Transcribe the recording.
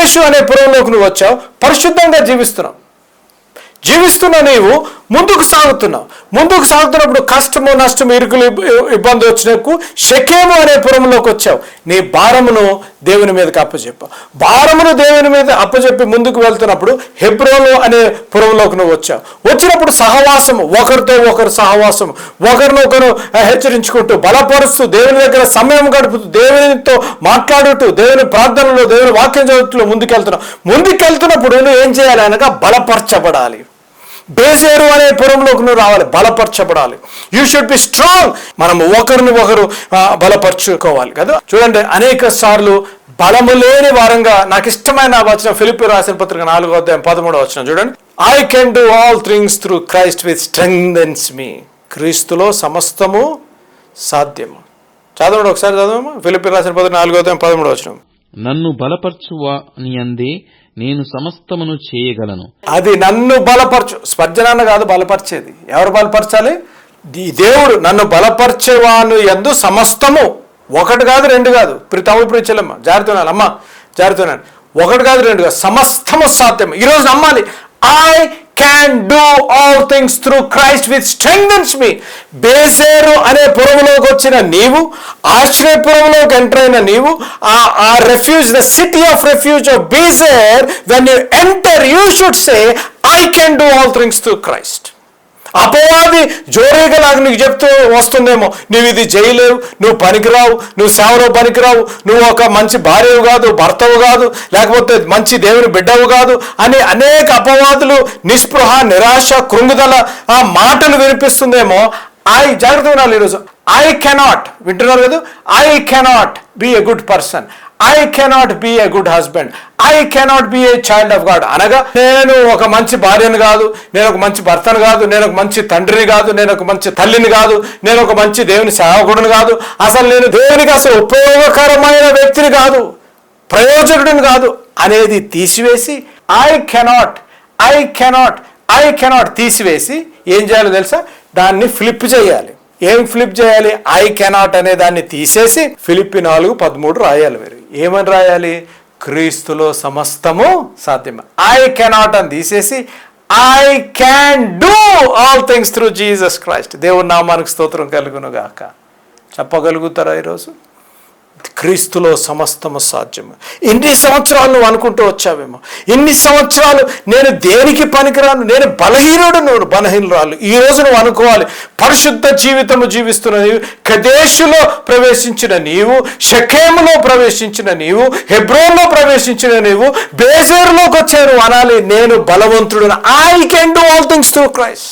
కదేశు అనే పురంలోకి నువ్వు వచ్చావు, పరిశుద్ధంగా జీవిస్తున్న నీవు ముందుకు సాగుతున్నప్పుడు కష్టము నష్టము ఇరుకులు ఇబ్బంది వచ్చినప్పుడు షెకెము అనే పురంలోకి వచ్చావు. నీ భారమును దేవుని మీదకి అప్పచెప్పి ముందుకు వెళ్తున్నప్పుడు హెబ్రోను అనే పురంలోకి నువ్వు వచ్చావు. వచ్చినప్పుడు సహవాసము, ఒకరితో ఒకరు సహవాసము, ఒకరినొకరు హెచ్చరించుకుంటూ బలపరుస్తూ దేవుని దగ్గర సమయం గడుపుతూ దేవునితో మాట్లాడుతూ దేవుని ప్రార్థనలో దేవుని వాక్యం చదువుతూ ముందుకెళ్తున్నప్పుడు నువ్వు ఏం చేయాలి అనగా బలపరచబడాలి. బేజేరు అనే పురంలోకి నువ్వు రావాలి, బలపరచబడాలి. You should be strong. మనము ఒకరిని ఒకరు బలపరచుకోవాలి కదా. చూడండి, అనేక సార్లు బలము లేని వారంగా, నాకు ఇష్టమైన వచనం ఫిలిప్పీయులకు రాసిన పత్రిక 4:13 చూడండి. I can do all things through Christ which strengthens me. క్రీస్తులో సమస్తము సాధ్యము. చదవండి ఒకసారి, చదవమ్మా. ఫిలిప్పీయులకు రాసిన పత్రిక 4:13 నన్ను బలపరచువానియందే నేను సమస్తమును చేయగలను. అది నన్ను బలపరచు, స్పర్జనాన్న కాదు బలపరిచేది. ఎవరు బలపరచాలి? దేవుడు. నన్ను బలపరిచేవాను యందు సమస్తము, ఒకటి కాదు రెండు కాదు. తమ్ముడు చెల్లెమ్మ జారుతున్నాను, అమ్మ జారుతున్నాను, ఒకటి కాదు రెండు కాదు, సమస్తము సాధ్యం. ఈరోజు నమ్మాలి. I can do all things through Christ which strengthens me. బేజేరు అనే పురములోకి వచ్చిన నీవు, ఆశ్రయపురంలోకి ఎంటర్ అయిన నీవు, ఆ refuge, the city of refuge of Bezer, when you enter you should say I can do all things through Christ. అపవాది జోరేగలాగా నీకు చెప్తూ వస్తుందేమో, నువ్వు ఇది చేయలేవు, నువ్వు పనికిరావు, నువ్వు సేవలో పనికిరావు, నువ్వు ఒక మంచి భార్యవు కాదు, భర్తవు కాదు, లేకపోతే మంచి దేవుని బిడ్డవు కాదు అని అనేక అపవాదులు, నిస్పృహ, నిరాశ, కృంగుదల ఆ మాటలు వినిపిస్తుందేమో. జాగ్రత్త వినాలి ఈరోజు. ఐ కెనాట్, వింటున్నారు కదా, I cannot be a good person, I cannot be a good husband, I cannot be a child of God. అనగా నేను ఒక మంచి భార్యను కాదు, నేను ఒక మంచి భర్తను కాదు, నేను ఒక మంచి తండ్రిని కాదు, నేను ఒక మంచి తల్లిని కాదు, నేను ఒక మంచి దేవుని సేవకుడిని కాదు, అసలు నేను దేవునికి అసలు ఉపయోగకరమైన వ్యక్తిని కాదు, ప్రయోజకుడిని కాదు అనేది తీసివేసి ఐ కెనాట్ తీసివేసి ఏం చేయాలో తెలుసా? దాన్ని ఫ్లిప్ చేయాలి. ఏం ఫ్లిప్ చేయాలి? ఐ కెనాట్ అనే దాన్ని తీసేసి ఫిలిప్పీ 4:13 రాయాలి. మీరు ఏమని రాయాలి? క్రీస్తులో సమస్తము సాధ్యమే. ఐ కెనాట్ అని తీసేసి I can do all things through Jesus Christ. దేవుని నామానికి స్తోత్రం కలుగును గాక. చెప్పగలుగుతారా ఈరోజు? క్రీస్తులో సమస్తము సాధ్యము. ఇన్ని సంవత్సరాలు నువ్వు అనుకుంటూ వచ్చావేమో, ఇన్ని సంవత్సరాలు నేను దేనికి పనికిరాను, నేను బలహీనురాలు. ఈ రోజు నువ్వు అనుకోవాలి, పరిశుద్ధ జీవితము జీవిస్తున్న నీవు, కదేశులో ప్రవేశించిన నీవు, షెకెములో ప్రవేశించిన నీవు, హెబ్రోన్లో ప్రవేశించిన నీవు, బేజేరులోకి వచ్చాను అనాలి, నేను బలవంతుడు. I can do all things through Christ.